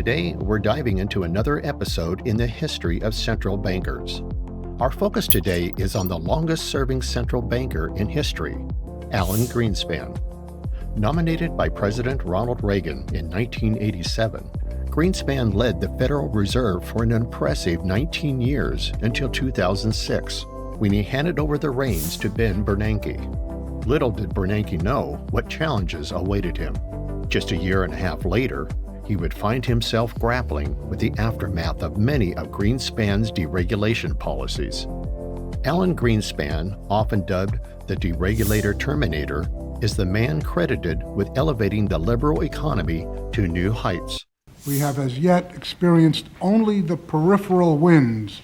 today we're diving into another episode in the history of central bankers. Our focus today is on the longest-serving central banker in history, Alan Greenspan. Nominated by President Ronald Reagan in 1987, Greenspan led the Federal Reserve for an impressive 19 years until 2006, when he handed over the reins to Ben Bernanke. Little did Bernanke know what challenges awaited him. Just a year and a half later, he would find himself grappling with the aftermath of many of Greenspan's deregulation policies. Alan Greenspan, often dubbed the deregulator terminator, is the man credited with elevating the liberal economy to new heights. We have as yet experienced only the peripheral winds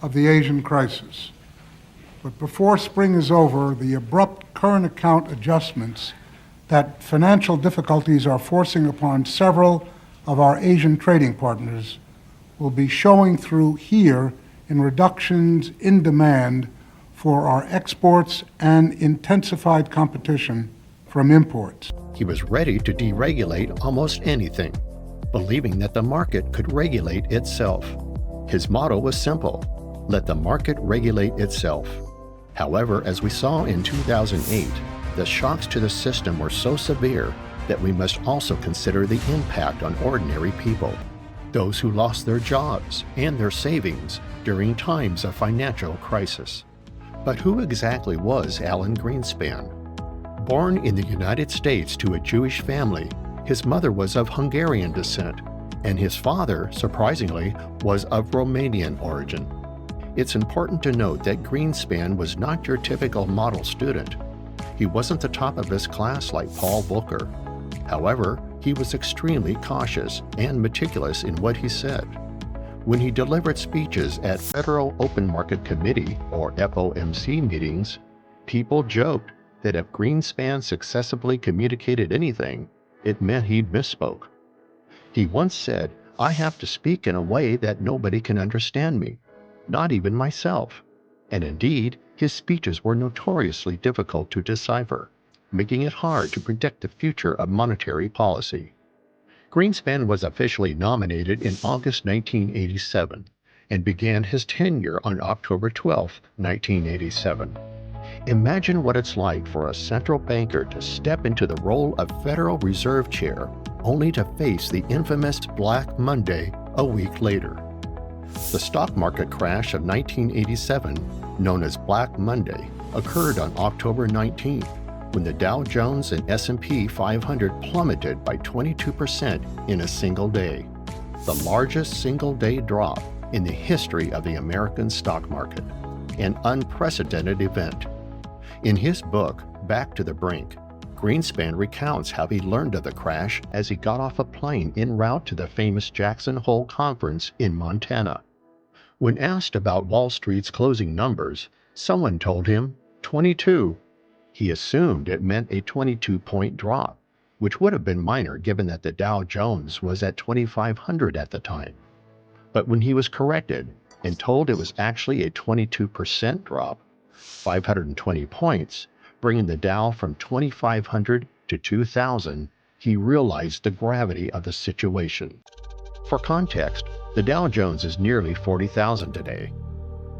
of the Asian crisis. But before spring is over, the abrupt current account adjustments that financial difficulties are forcing upon several of our Asian trading partners will be showing through here in reductions in demand for our exports and intensified competition from imports. He was ready to deregulate almost anything, believing that the market could regulate itself. His motto was simple: let the market regulate itself. However, as we saw in 2008, the shocks to the system were so severe that we must also consider the impact on ordinary people, those who lost their jobs and their savings during times of financial crisis. But who exactly was Alan Greenspan? Born in the United States to a Jewish family, his mother was of Hungarian descent, and his father, surprisingly, was of Romanian origin. It's important to note that Greenspan was not your typical model student. He wasn't the top of his class like Paul Volcker. However, he was extremely cautious and meticulous in what he said. When he delivered speeches at Federal Open Market Committee, or FOMC meetings, people joked that if Greenspan successfully communicated anything, it meant he misspoke. He once said, "I have to speak in a way that nobody can understand me, not even myself." And indeed, his speeches were notoriously difficult to decipher, making it hard to predict the future of monetary policy. Greenspan was officially nominated in August 1987 and began his tenure on October 12, 1987. Imagine what it's like for a central banker to step into the role of Federal Reserve Chair only to face the infamous Black Monday a week later. The stock market crash of 1987, known as Black Monday, occurred on October 19th, when the Dow Jones and S&P 500 plummeted by 22% in a single day, the largest single-day drop in the history of the American stock market, an unprecedented event. In his book, Back to the Brink, Greenspan recounts how he learned of the crash as he got off a plane en route to the famous Jackson Hole Conference in Montana. When asked about Wall Street's closing numbers, someone told him 22. He assumed it meant a 22-point drop, which would have been minor given that the Dow Jones was at 2,500 at the time. But when he was corrected and told it was actually a 22% drop, 520 points, bringing the Dow from 2,500 to 2,000, he realized the gravity of the situation. For context, the Dow Jones is nearly 40,000 today.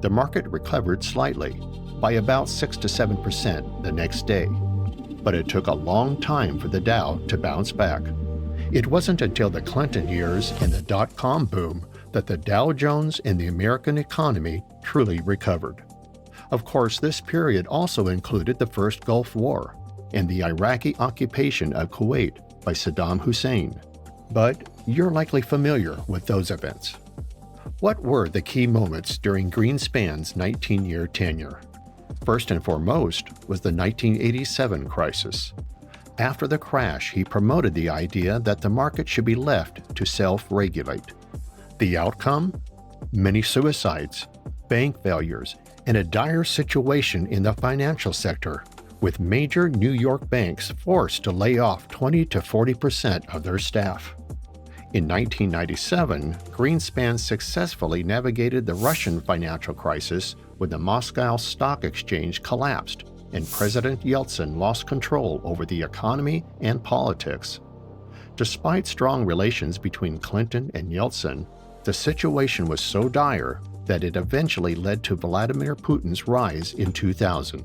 The market recovered slightly, by about 6 to 7% the next day, but it took a long time for the Dow to bounce back. It wasn't until the Clinton years and the dotcom boom that the Dow Jones and the American economy truly recovered. Of course, this period also included the First Gulf War and the Iraqi occupation of Kuwait by Saddam Hussein. But you're likely familiar with those events. What were the key moments during Greenspan's 19-year tenure? First and foremost was the 1987 crisis. After the crash, he promoted the idea that the market should be left to self-regulate. The outcome? Many suicides, bank failures, and a dire situation in the financial sector, with major New York banks forced to lay off 20 to 40% of their staff. In 1997, Greenspan successfully navigated the Russian financial crisis when the Moscow Stock Exchange collapsed and President Yeltsin lost control over the economy and politics. Despite strong relations between Clinton and Yeltsin, the situation was so dire that it eventually led to Vladimir Putin's rise in 2000.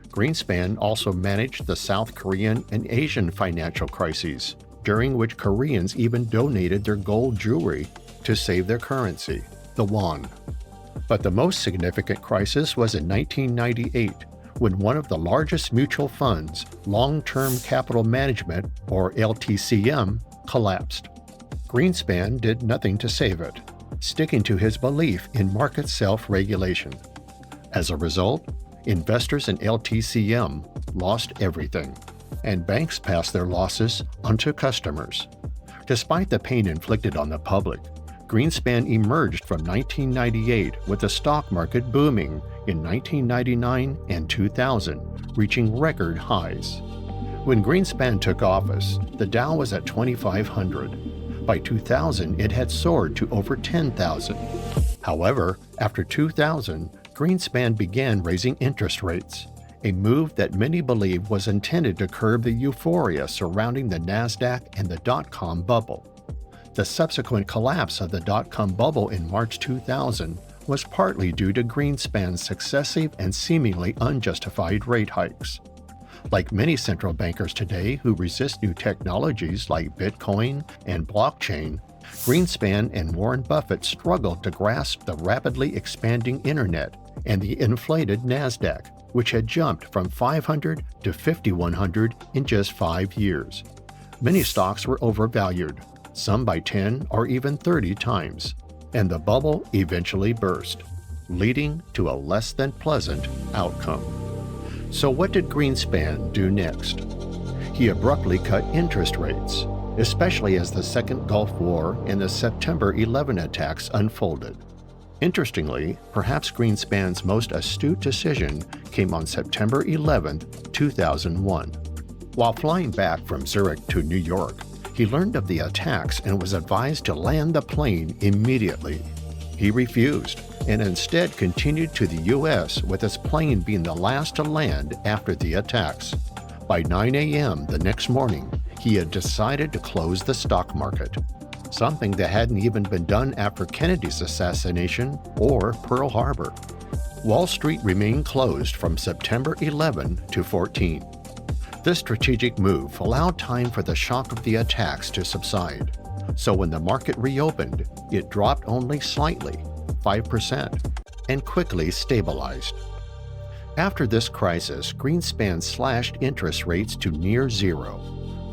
Greenspan also managed the South Korean and Asian financial crises, during which Koreans even donated their gold jewelry to save their currency, the won. But the most significant crisis was in 1998, when one of the largest mutual funds, Long-Term Capital Management, or LTCM, collapsed. Greenspan did nothing to save it, sticking to his belief in market self-regulation. As a result, investors in LTCM lost everything, and banks passed their losses onto customers. Despite the pain inflicted on the public, Greenspan emerged from 1998 with the stock market booming in 1999 and 2000, reaching record highs. When Greenspan took office, the Dow was at 2,500. By 2000, it had soared to over 10,000. However, after 2000, Greenspan began raising interest rates, a move that many believe was intended to curb the euphoria surrounding the NASDAQ and the dotcom bubble. The subsequent collapse of the dotcom bubble in March 2000 was partly due to Greenspan's successive and seemingly unjustified rate hikes. Like many central bankers today who resist new technologies like Bitcoin and blockchain, Greenspan and Warren Buffett struggled to grasp the rapidly expanding internet and the inflated NASDAQ, which had jumped from 500 to 5,100 in just 5 years. Many stocks were overvalued, some by 10 or even 30 times, and the bubble eventually burst, leading to a less than pleasant outcome. So what did Greenspan do next? He abruptly cut interest rates, especially as the Second Gulf War and the September 11 attacks unfolded. Interestingly, perhaps Greenspan's most astute decision came on September 11, 2001. While flying back from Zurich to New York, he learned of the attacks and was advised to land the plane immediately. He refused and instead continued to the U.S., with his plane being the last to land after the attacks. By 9 a.m. the next morning, he had decided to close the stock market, something that hadn't even been done after Kennedy's assassination or Pearl Harbor. Wall Street remained closed from September 11 to 14. This strategic move allowed time for the shock of the attacks to subside. So when the market reopened, it dropped only slightly, 5%, and quickly stabilized. After this crisis, Greenspan slashed interest rates to near zero,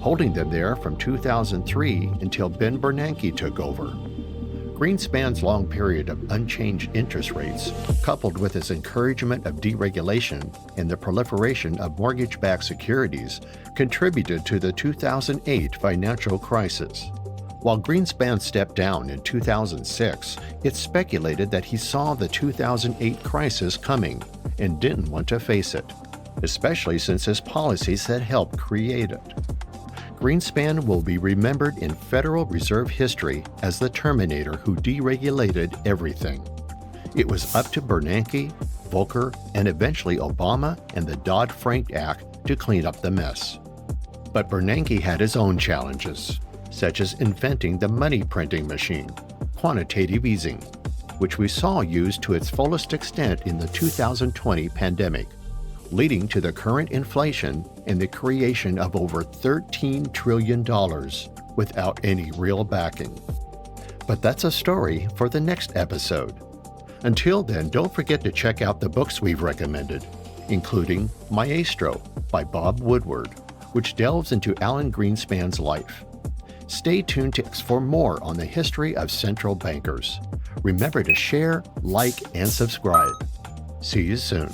holding them there from 2003 until Ben Bernanke took over. Greenspan's long period of unchanged interest rates, coupled with his encouragement of deregulation and the proliferation of mortgage-backed securities, contributed to the 2008 financial crisis. While Greenspan stepped down in 2006, it's speculated that he saw the 2008 crisis coming and didn't want to face it, especially since his policies had helped create it. Greenspan will be remembered in Federal Reserve history as the Terminator who deregulated everything. It was up to Bernanke, Volcker, and eventually Obama and the Dodd-Frank Act to clean up the mess. But Bernanke had his own challenges, such as inventing the money printing machine, quantitative easing, which we saw used to its fullest extent in the 2020 pandemic, leading to the current inflation and the creation of over $13 trillion without any real backing. But that's a story for the next episode. Until then, don't forget to check out the books we've recommended, including Maestro by Bob Woodward, which delves into Alan Greenspan's life. Stay tuned for more on the history of central bankers. Remember to share, like, and subscribe. See you soon.